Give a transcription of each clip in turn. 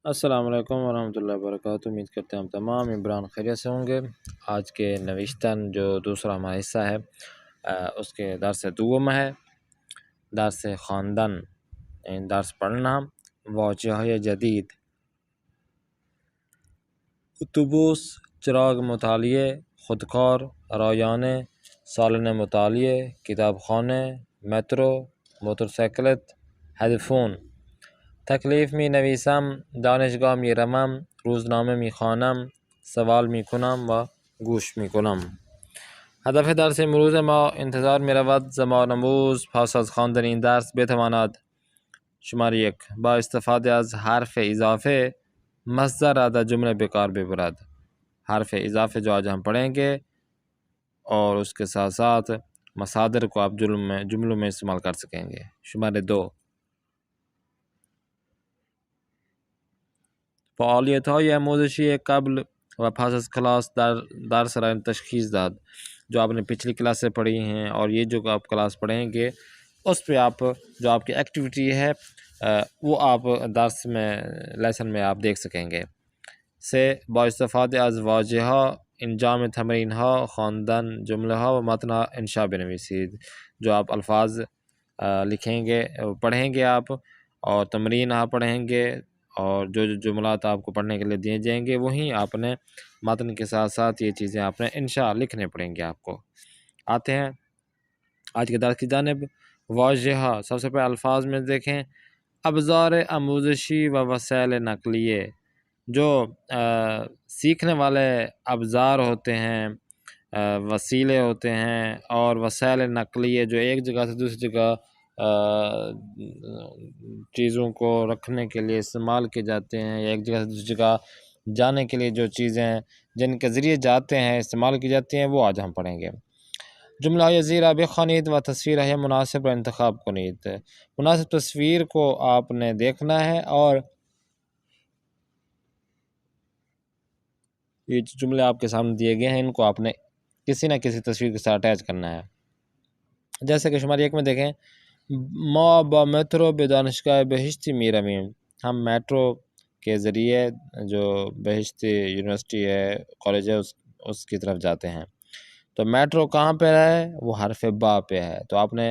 السلام علیکم ورحمۃ اللہ وبرکاتہ۔ امید کرتے ہیں ہم تمام عمران خیریت سے ہوں گے۔ آج کے نوشتن جو دوسرا ہمارا حصہ ہے اس کے درس دوم ہے، درس خواندن یعنی درس پڑھنا، واجههای جدید، اتوبوس، چراغ مطالعه، خودکار، رایانه، سالن مطالعه، کتابخانه، مترو، موتورسیکلت، هدفون. تکلیف می نویسم، دانشگاه می روم، روزنامه می خوانم، سوال می کنم و گوش می کنم. هدف درس امروز ما انتظار می رود زمان آموز پس از خواندن این درس بتواند: شماره 1 با استفاده از حرف اضافه مصدر را در جمله به کار ببرد. حرف اضافه جو آج ہم پڑھیں گے اور اس کے ساتھ ساتھ مصادر کو آپ جملوں میں استعمال کر سکیں گے. شماره 2 فعالیت‌های آموزشی قبل و پس از کلاس در درس را تشخیص داد. جو آپ نے پچھلی کلاس سے پڑھی ہیں اور یہ جو آپ کلاس پڑھیں گے اس پہ آپ جو آپ کی ایکٹیویٹی ہے وہ آپ درس میں لیسن میں آپ دیکھ سکیں گے. سے با استفاده از واژه‌ها انجام تمرین‌ها، خواندن جمله‌ها و متن‌ها انشاء بنویسید. جو آپ الفاظ لکھیں گے پڑھیں گے آپ اور تمرین آپ پڑھیں گے اور جو جملات آپ کو پڑھنے کے لیے دیے جائیں گے وہیں آپ نے متن کے ساتھ ساتھ یہ چیزیں آپ نے انشاء لکھنے پڑیں گے آپ کو. آتے ہیں آج کے درس کی جانب. واژه‌ها سب سے پہلے الفاظ میں دیکھیں: ابزار آموزشی و وسائل نقلیے. جو سیکھنے والے ابزار ہوتے ہیں، وسیلے ہوتے ہیں اور وسائل نقلیے جو ایک جگہ سے دوسری جگہ چیزوں کو رکھنے کے لیے استعمال کیے جاتے ہیں یا ایک جگہ سے دوسری جگہ جانے کے لیے جو چیزیں جن کے ذریعے جاتے ہیں استعمال کی جاتی ہیں وہ آج ہم پڑھیں گے. جملہ زیرہ بخوانید و تصویر ہے مناسب و انتخاب کنید. مناسب تصویر کو آپ نے دیکھنا ہے اور یہ جملے آپ کے سامنے دیے گئے ہیں ان کو آپ نے کسی نہ کسی تصویر کے ساتھ اٹیچ کرنا ہے. جیسے کہ شماری 1 میں دیکھیں: ما با میٹرو به دانشگاه بہشتی می رویم. ہم میٹرو کے ذریعے جو بہشتی یونیورسٹی ہے کالج ہے اس کی طرف جاتے ہیں. تو میٹرو کہاں پہ ہے؟ وہ حرف با پہ ہے. تو آپ نے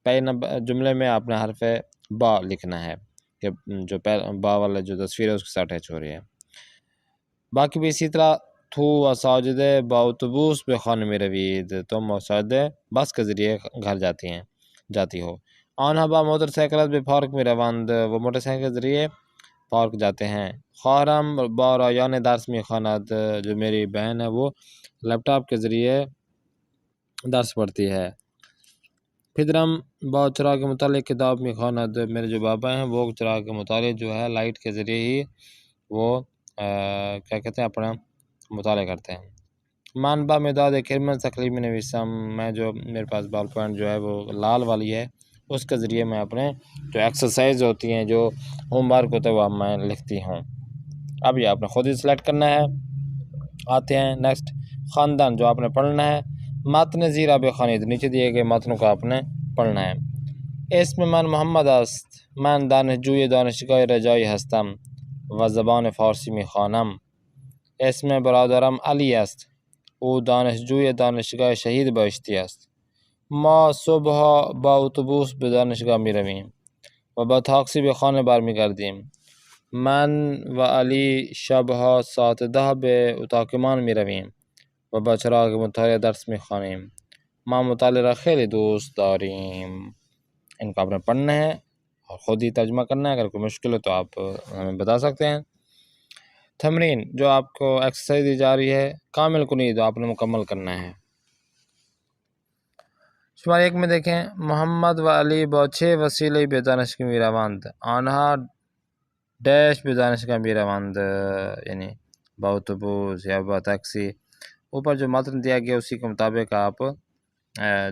پہلے جملے میں آپ نے حرف با لکھنا ہے کہ جو با والا جو تصویر ہے اس کے ساتھ اٹیچ ہو رہی ہے. باقی بھی اسی طرح تو و ساجدہ با اتوبوس به خانه می روید. تم و ساجدہ بس کے ذریعے گھر جاتی ہو. آنها با موٹر سائیکلات به پارک می روند. وہ موٹر سائیکل کے ذریعے پارک جاتے ہیں. خواهرم با رایان درس می خواند. جو میری بہن ہے وہ لیپ ٹاپ کے ذریعے درس پڑھتی ہے. پدرم با چراغ متعلق کتاب می خواند. میرے جو بابا ہیں وہ چراغ کے متعلق جو ہے لائٹ کے ذریعے ہی وہ کیا کہتے ہیں اپنا مطالعہ کرتے ہیں. من با مداد کرمل تکلیف میں نویسم. میں جو میرے پاس بال پوائنٹ جو ہے وہ لال والی ہے اس کے ذریعے میں اپنے جو ایکسرسائز ہوتی ہیں جو ہوم ورک ہوتا ہے وہ میں لکھتی ہوں. اب یہ آپ نے خود ہی سلیکٹ کرنا ہے. آتے ہیں نیکسٹ خواندن جو آپ نے پڑھنا ہے. متن زیرا بخوانید. نیچے دیے گئے متن کو آپ نے پڑھنا ہے. اسم من محمد است. من دانشجوی دانشگاه رجایی هستم و زبان فارسی میخوانم. اسم برادرم علی است. او دانشجوی دانشگاه شهید بهشتی است. ما صبح با اتوبوس به دانشگاه میرویم و با تاکسی به خانه برمیگردیم. من و علی شبها ساعت 10 به اتاقمان میرویم و با چراغ مطالعه درس میخوانیم. ما مطالعه را خیلی دوست داریم. ان کو آپ نے پڑھنا ہے اور خود ہی ترجمہ کرنا ہے. اگر کوئی مشکل ہو تو آپ ہمیں بتا سکتے ہیں. تمرین جو آپ کو ایکسرسائز دی جا رہی ہے کامل کنید آپ نے مکمل کرنا ہے. شماره 1 میں دیکھیں: محمد و علی با 6 وسیله به دانشگاه می روند. آنها ڈیش به دانشگاه می روند یعنی با اتوبوس یا با ٹیکسی. اوپر جو متن دیا گیا اسی کے مطابق آپ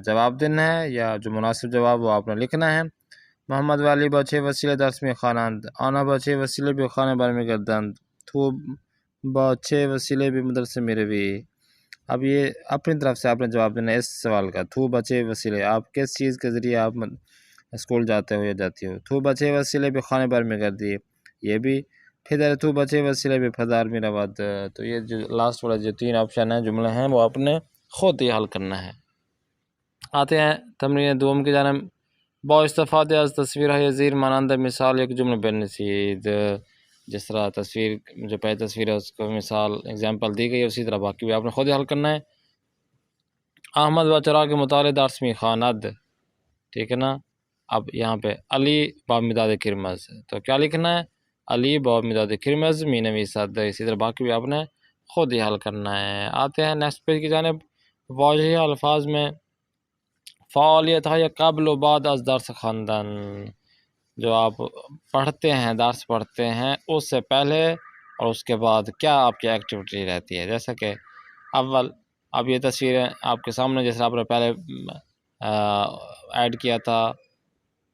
جواب دینا ہے یا جو مناسب جواب وہ آپ نے لکھنا ہے. محمد و علی با 6 وسیله درس می خوانند. آنها با 6 وسیله به خانه برمیگردند. تو با 6 وسیله به مدرسه می روی. اب یہ اپنی طرف سے آپ نے جواب دینا ہے اس سوال کا. تو بچے وسیلے آپ کس چیز کے ذریعے آپ اسکول جاتے ہو یا جاتی ہو. تو بچے وسیلے بھی خانے بار میں کر دیے. یہ بھی پھر تو بچے وسیلے بھی فدار میرا بات. تو یہ جو لاسٹ والا جو 3 آپشن ہیں جملے ہیں وہ آپ نے خود ہی حل کرنا ہے. آتے ہیں تمرین دوم کی جانب. با استفادہ از تصویر ہے زیر مانند مثال ایک جملہ بنویسید. جس طرح تصویر جو پہلی تصویر ہے اس کو مثال ایگزامپل دی گئی ہے اسی طرح باقی بھی آپ نے خود ہی حل کرنا ہے. احمد و چراغ کے مطالعہ دارسمی خواند. ٹھیک ہے نا. اب یہاں پہ علی باب مداد کرمز تو کیا لکھنا ہے؟ علی باب مداد کرمز می نویسد. اسی طرح باقی بھی آپ نے خود ہی حل کرنا ہے. آتے ہیں نیکسٹ پیج کی جانب. واضح الفاظ میں فعالیت ہے یا قبل و بعد از درس خواندن. جو آپ پڑھتے ہیں درس پڑھتے ہیں اس سے پہلے اور اس کے بعد کیا آپ کی ایکٹیویٹی رہتی ہے. جیسا کہ اول اب یہ تصویریں آپ کے سامنے جیسے آپ نے پہلے ایڈ کیا تھا.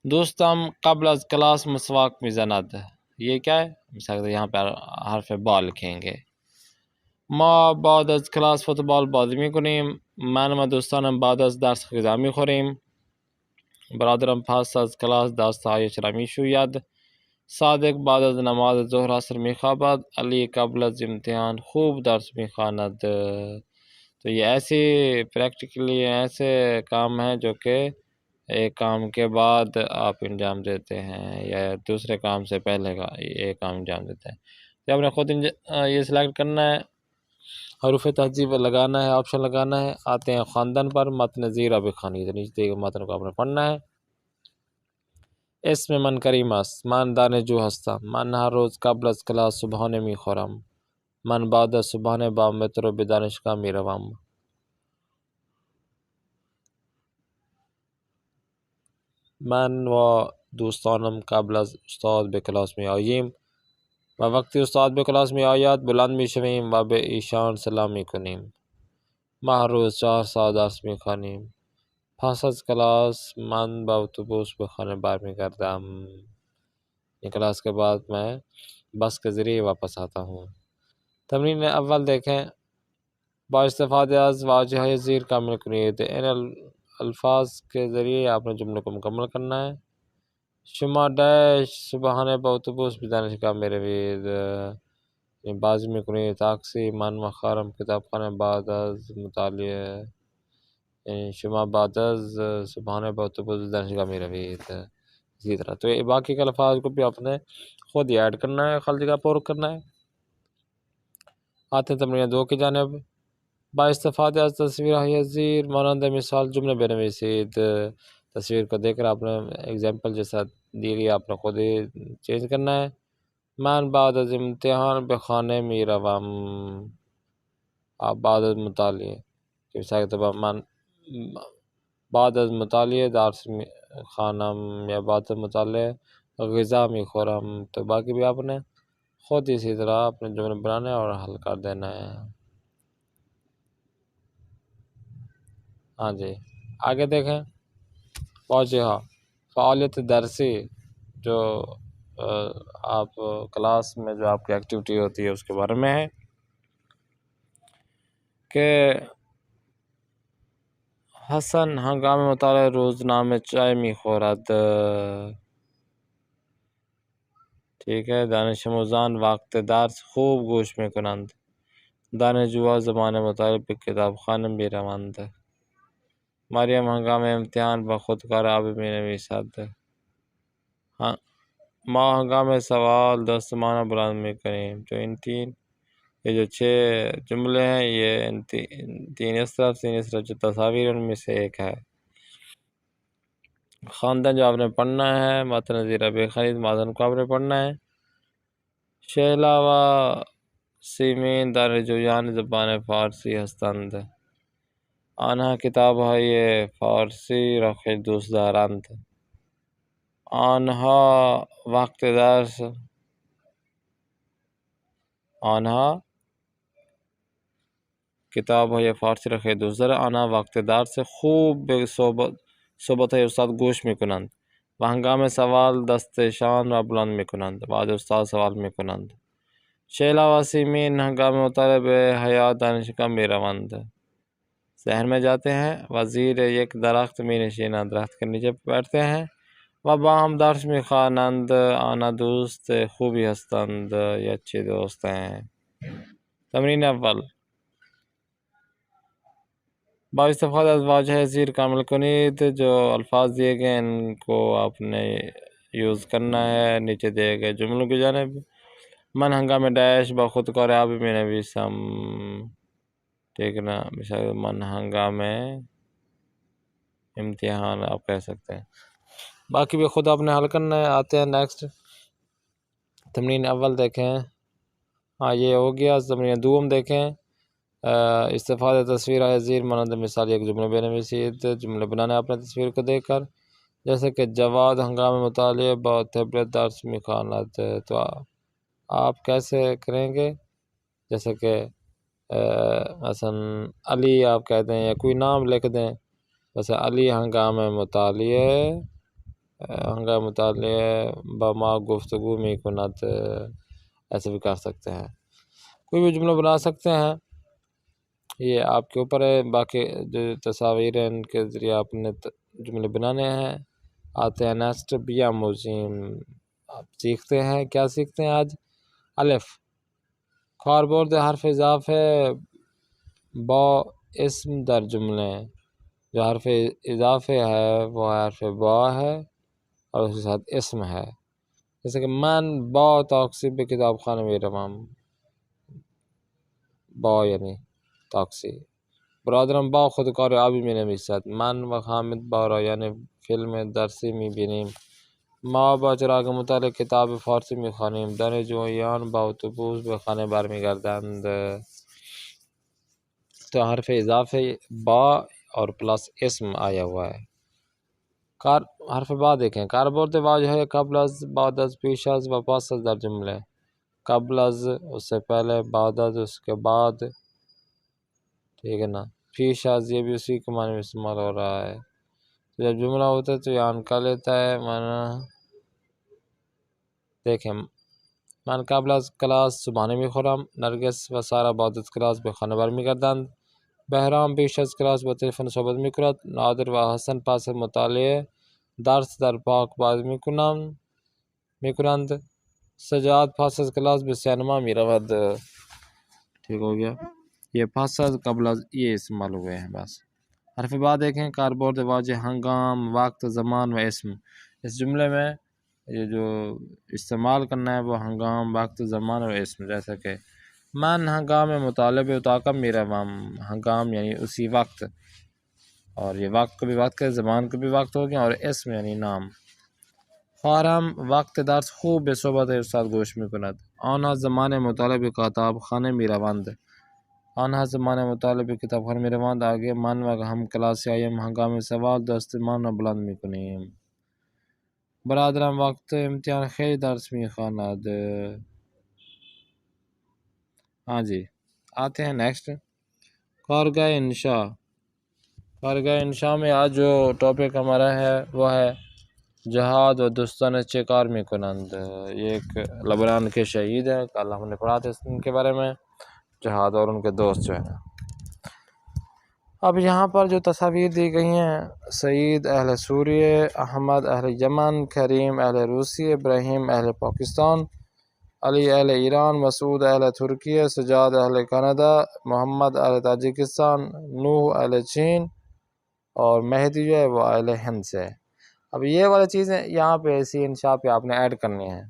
دوستم قبل از کلاس مسواک میزند. یہ کیا ہے؟ مثال یہاں پہ حرف با لکھیں گے. ما بعد از کلاس فوتبال بازی میکنیم. من و دوستانم بعد از درس غذا میخوریم. برادرم پس از کلاس دستهایش را میشوید. صادق بعد از نماز ظهر عصر میخوابد. علی قبل از امتحان خوب درس میخواند. تو یہ ایسی پریکٹیکلی ایسے کام ہیں جو کہ ایک کام کے بعد آپ انجام دیتے ہیں یا دوسرے کام سے پہلے کا ایک کام انجام دیتے ہیں. تو آپ نے خود یہ سلیکٹ کرنا ہے. حروف تہذیب لگانا ہے آپشن لگانا ہے. آتے ہیں خواندن پر. متن زیرہ بخوانی تو نیچے دیے گئے متن کو آپ نے پڑھنا ہے. اسم من کریم است. من دانه جو هستم. من هر روز قبل از کلاس صبحانه میخورم. من بعد از صبحانه با مترو به دانشگاه میروم. من و دوستانم قبل از استاد به کلاس می آییم و وقتی استاد به کلاس می آید بلند می شویم و به ایشان سلام می کنیم. ما هر روز 4 ساعت درس می خوانیم. پس از کلاس من با اتوبوس به خانه برمیگردم. یہ کلاس کے بعد میں بس کے ذریعے واپس آتا ہوں. تمرین اول دیکھیں. با استفادہ از واجہ زیر کامل کنید. ان الفاظ کے ذریعے آپ نے جملے کو مکمل کرنا ہے. شما ڈیش صبحانه با اتوبوس به دانشگاه میروید. بازی میکنید. تاکسی. من مخارم کتابخانه بعد از مطالعه. شما بعد از صبحانه با اتوبوس به دانشگاه میروید. اسی طرح تو باقی کے الفاظ کو بھی آپ نے خود ہی ایڈ کرنا ہے خالی جگہ پر کرنا ہے. آتے ہیں تمرین 2 کی جانب. با استفادہ از تصویر ہے زیر مانند مثال جملے بنویسید. تصویر کو دیکھ کر آپ نے ایگزامپل جیسا دی گئی آپ نے خود ہی چینج کرنا ہے. من بعد از امتحان به خانه میروم. آپ بعد از مطالعه کہ مثال کے طور پر من بعد از مطالعه درس خوانم یا بعد از مطالعه غذا میخورم. تو باقی بھی آپ نے خود اسی طرح اپنے جملے بنانے اور حل کر دینا ہے. ہاں جی آگے دیکھیں. واجہہ فعالیت درسی جو آپ کلاس میں جو آپ کی ایکٹیویٹی ہوتی ہے اس کے بارے میں ہے کہ حسن ہنگام مطالعہ روزنامه چای میخورد. ٹھیک ہے. دانش آموزان وقت درس خوب گوش میکنند. دانشجوها زمان مطالعه به کتابخانه میروند. مریم ہنگام امتحان با خودکار آب مینویسد. ما ہنگام سوال دستمانہ بلند میکنیم. تو ان یہ جو 6 جملے ہیں یہ 3 اس طرف 3 اس طرف جو تصاویر ان میں سے ایک ہے. خواندن جو آپ نے پڑھنا ہے متن زیرہ بخوانید متن کو آپ نے پڑھنا ہے. شیلا و سیمین دانشجویان زبان فارسی هستند. آنها کتاب‌های فارسی را خیلی دوست دارند. آنها وقت درس کتاب‌های فارسی را خیلی دوست دارند. آنها وقت درس خوب به صحبت‌های استاد گوش می‌کنند و هنگام سوال دستشان را بلند می‌کنند. بعد استاد سوال می‌کنند. شیلا و سیمین ہنگام مطالعه به حیاط دانشگاه می‌روند. شہر میں جاتے ہیں. وزیر ایک درخت می نشینند. درخت کے نیچے بیٹھتے ہیں. و با هم درس میخوانند، آنها دوست خوبی هستند یا اچھے دوست ہیں. تمرین اول، با استفادہ از واجہ زیر کامل کنید. جو الفاظ دیے گئے ان کو آپ نے یوز کرنا ہے نیچے دیے گئے جملوں کی جانب. من ہنگام ڈیش بخود کار آپ میں نویسم. ٹھیک ہے نا، مثال من ہنگام امتحان آپ کہہ سکتے ہیں. باقی بھی خود آپ نے حل کرنا ہے. آتے ہیں نیکسٹ تمرین اول دیکھیں. ہاں یہ ہو گیا. تمرین دوم دیکھیں. استفادہ تصویر زیر مانند مثال ایک جملہ بنویسید. جملے بنانے اپنے تصویر کو دیکھ کر، جیسے کہ جواد ہنگام مطالعے با ٹیبلٹ درس میخواند. تو آپ کیسے کریں گے؟ جیسے کہ مثلا علی آپ کہتے ہیں یا کوئی نام لکھ دیں. جیسے علی ہنگام مطالعے با ما گفتگو می کند. ایسے بھی کر سکتے ہیں. کوئی بھی جملہ بنا سکتے ہیں، یہ آپ کے اوپر ہے. باقی جو تصاویر ہیں ان کے ذریعے آپ نے جملے بنانے ہیں. آتے ہیں نیکسٹ بیا موزیم. آپ سیکھتے ہیں، کیا سیکھتے ہیں آج؟ الف، کاربورد حرف اضافے با اسم در جملے. جو حرف اضافے ہے وہ حرف با ہے اور اس کے ساتھ اسم ہے. جیسے کہ من با تاکسی بے کتاب خانہ میں روام. با یعنی تاکسی. برادرم با خودکار آبی می نویسد. من و حامد با را یعنی فیلم درسی می بینیم. ما با چراغ مطالعه کتاب فارسی می خوانیم. دانشجویان با اتوبوس به خانه برمیگردند. تو حرف اضافه با اور پلس اسم آیا ہوا ہے. حرف با دیکھیں. کاربورد واجہ ہے قبل از، بعد از، پیش از و پس از در جملے. قبل از اس سے پہلے، بعد از اس کے بعد. ٹھیک ہے نا. پیش از یہ بھی اسی کے معنی میں استعمال ہو رہا ہے. جب جملہ ہوتا ہے تو یہ آن کا لیتا ہے. دیکھیں من قبل از کلاس صبحانه میخورم. نرگس و سارا بعد از کلاس به خانه برمیگردند. بهرام پیش از کلاس با تلفن صحبت میکند. نادر و حسن پس از مطالعه درس در پاک باز میکنند. سجاد پس از کلاس به سینما میرود. ٹھیک ہو گیا. یہ پس از، قبل از یہ استعمال ہوئے ہیں بس. حرف بعد دیکھیں. کاربورد واجہ ہنگام، وقت، زمان و اسم. اس جملے میں یہ جو استعمال کرنا ہے وہ ہنگام، وقت، زمان اور اسم. جیسا کہ من ہنگام مطالبہ اتاکم میروام. ہنگام یعنی اسی وقت، اور یہ وقت کو بھی وقت ہے، زمان کو بھی وقت ہو گیا، اور اسم یعنی نام. خواهرم وقت درس خوب به صحبت استاد گوش میکند. آنها زمان مطالعه کتابخانه میروند. آنها زمان مطالعه کتابخانه میروند. آگے من و هم کلاسیایم ہنگام سوال دستمان را بلند میکنیم. برادرم وقت امتحان خیلی درس میخواند. ہاں جی. آتے ہیں نیکسٹ. کارگاہ انشاء. کارگاہ انشاء میں آج جو ٹاپک ہمارا ہے وہ ہے جہاد و دوستان چیکار میکنند. یہ ایک لبنان کے شہید ہیں. کل ہم نے پڑھا تھا ان کے بارے میں، جہاد اور ان کے دوست جو ہیں. اب یہاں پر جو تصاویر دی گئی ہیں، سعید اہل سوریہ، احمد اہل یمن، کریم اہل روسی، ابراہیم اہل پاکستان، علی اہل ایران، مسعود اہل ترکیہ، سجاد اہل کینیڈا، محمد اہل تاجکستان، نوح اہل چین، اور مہدی جو ہے وہ اہل ہند سے. اب یہ والی چیزیں یہاں پہ اسی انشاء پہ آپ نے ایڈ کرنی ہیں.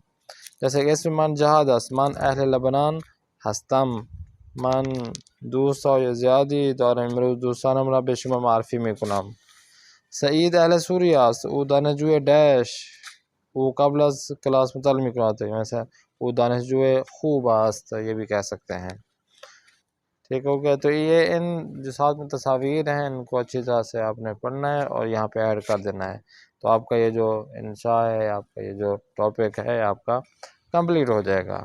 جیسے کہ اسم من جہاد است. من اهل لبنان هستم. من دوستای زیادی دارم. امروز دوستانم را به شما معرفی میکنم. سعید اهل سوریه است. او دانشجوی داعش. او قبل از کلاس مطالعه میکند. مثلا او دانشجوی خوب است، یہ بھی کہہ سکتے ہیں. ٹھیک ہو گیا. تو یہ ان جو ساتھ میں تصاویر ہیں ان کو اچھی طرح سے آپ نے پڑھنا ہے اور یہاں پہ ایڈ کر دینا ہے. تو آپ کا یہ جو انشاء ہے، آپ کا یہ جو ٹاپک ہے آپ کا کمپلیٹ ہو جائے گا.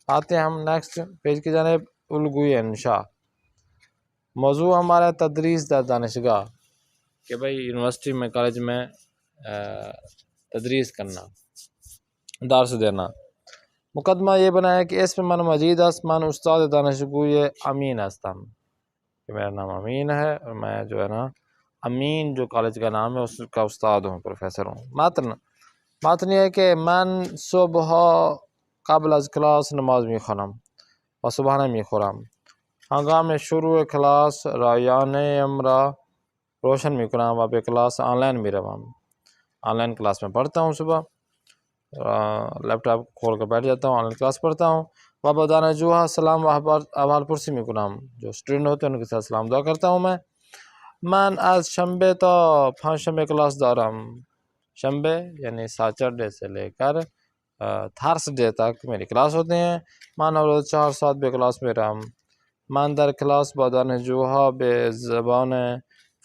آتے ہیں ہم نیکسٹ پیج کی جانب. الگوی انشاء. موضوع ہمارا تدریس در دانشگاہ، کہ بھائی یونیورسٹی میں، کالج میں تدریس کرنا، درس دینا. مقدمہ یہ بنایا کہ اسم من مجید است. من استاد دانشگوی امین هستم، کہ میرا نام امین ہے اور میں جو ہے نا امین جو کالج کا نام ہے اس کا استاد ہوں، پروفیسر ہوں۔ متن یہ ہے کہ من صبح قبل از کلاس نماز میخوانم و صبحانه میخورم. هنگام شروع کلاس رایانه‌ام را روشن میکنم و به کلاس آنلائن میروم. آن لائن کلاس میں پڑھتا ہوں، صبح لیپ ٹاپ کھول کر بیٹھ جاتا ہوں، آن لائن کلاس پڑھتا ہوں۔ و با دانشجوها سلام و احوال پرسی میکنم، جو اسٹوڈنٹ ہوتے ہیں ان کے ساتھ سلام دعا کرتا ہوں میں۔ من از شنبه تا پنجشنبه کلاس دارم. شنبه یعنی سیٹرڈے سے لے کر تھرسڈے تک میری کلاس ہوتے ہیں۔ من روز 4 ساعت به کلاس میرم. من در کلاس با دانشجوها به زبان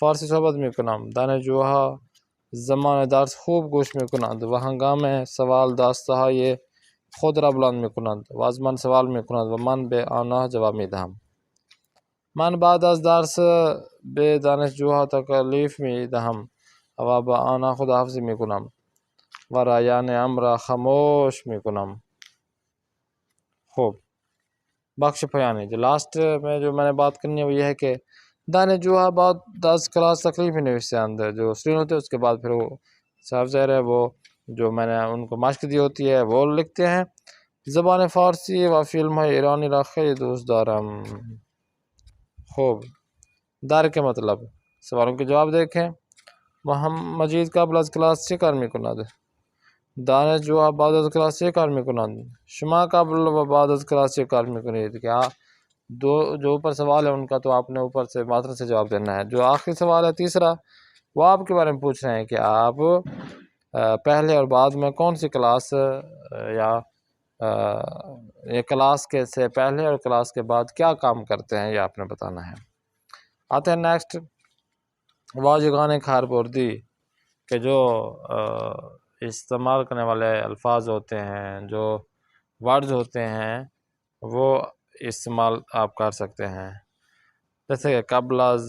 فارسی صحبت میکنم. دانشجوها زمان درس خوب گوش میکنند و هنگام سوال دسته های خود را بلند میکنند و از من سوال میکنند و من به آنها جواب میدهم. من بعد از درس به دانشجوها تکلیف میدهم و با آنها خداحافظی میکنم و رایانه‌ام را خاموش میکنم. خوب، بخش پایانی جو لاسٹ میں جو میں نے بات کرنی ہے وہ یہ ہے کہ دانشجوها بعد 10 کلاس تکلیف نویسند، جو اسٹوڈنٹ ہوتے ہیں اس کے بعد پھر وہ صاحب ظاہر ہے وہ جو میں نے ان کو مشق دی ہوتی ہے وہ لکھتے ہیں۔ زبان فارسی و فلم های ایرانی را خیلی دوست دارم. خوب، در کے مطلب سوالوں کے جواب دیکھیں۔ محمد مجید قبل از کلاس چه کار میکند؟ دانشجوها بعد از کلاس چه کار میکنند؟ شما قبل و بعد از کلاس چه کار میکنید؟ کیا جو اوپر سوال ہے ان کا تو آپ نے اوپر سے ماتر سے جواب دینا ہے۔ جو آخری سوال ہے تیسرا، وہ آپ کے بارے میں پوچھ رہے ہیں کہ آپ پہلے اور بعد میں کون سی کلاس یا یہ کلاس کے سے پہلے اور کلاس کے بعد کیا کام کرتے ہیں، یہ آپ نے بتانا ہے۔ آتے ہیں نیکسٹ، واجگان کاربردی کہ جو استعمال کرنے والے الفاظ ہوتے ہیں، جو ورڈز ہوتے ہیں وہ استعمال آپ کر سکتے ہیں، جیسے کہ قبل از،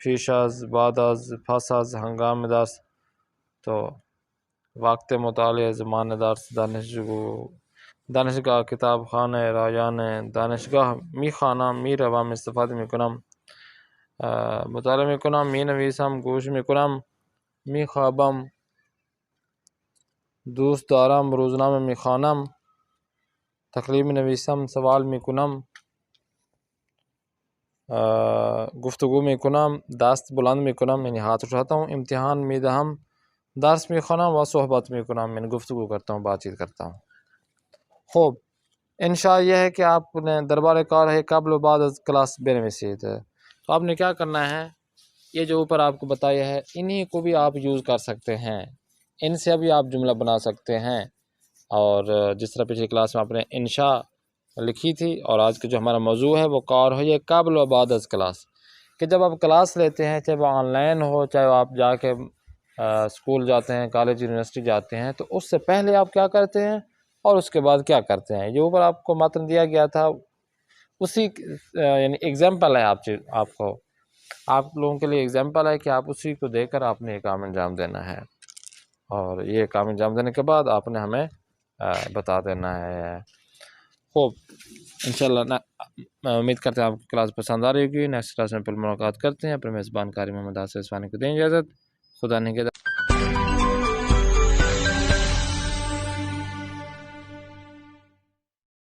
پیش از، بعد از، پس از، ہنگام درس، تو وقت مطالعه، زمان درس، دانشگاه، کتابخانه، رایانه، دانشگاه میخوانم، میروم، استفاده میکنم، مطالعه میکنم، مینویسم، گوش میکنم، میخوابم، دوست دارم، روزنامه میخوانم، تقریر مینویسم، سوال میکنم، گفتگو میکنم، دست بلند میکنم یعنی ہاتھ اٹھاتا ہوں، امتحان میدهم، درس میخوانم و صحبت میکنم یعنی گفتگو کرتا ہوں، بات چیت کرتا ہوں۔ خوب، انشاء یہ ہے کہ آپ نے دربار کار ہے قبل و بعد از کلاس بنویسید۔ تو آپ نے کیا کرنا ہے، یہ جو اوپر آپ کو بتایا ہے انہی کو بھی آپ یوز کر سکتے ہیں، ان سے بھی آپ جملہ بنا سکتے ہیں۔ اور جس طرح پچھلی کلاس میں آپ نے انشاء لکھی تھی، اور آج کا جو ہمارا موضوع ہے وہ کار ہو یہ قبل و بعد از کلاس، کہ جب آپ کلاس لیتے ہیں چاہے وہ آن لائن ہو، چاہے وہ آپ جا کے اسکول جاتے ہیں، کالج یونیورسٹی جاتے ہیں، تو اس سے پہلے آپ کیا کرتے ہیں اور اس کے بعد کیا کرتے ہیں، یہ اوپر آپ کو متن دیا گیا تھا، اسی یعنی ایگزامپل ہے آپ لوگوں کے لیے ایگزامپل ہے کہ آپ اسی کو دے کر آپ نے یہ کام انجام دینا ہے، اور یہ کام انجام دینے کے بعد آپ نے ہمیں بتا دینا ہے۔ خوب، انشاءاللہ امید کرتے ہیں آپ کی کلاس پسند آ رہی ہوگی۔ نیکسٹ کلاس میں پھر ملاقات کرتے ہیں۔ اپنے میزبان قاری محمد آصف عثمانی کو دیں اجازت۔ خدا نگہدار۔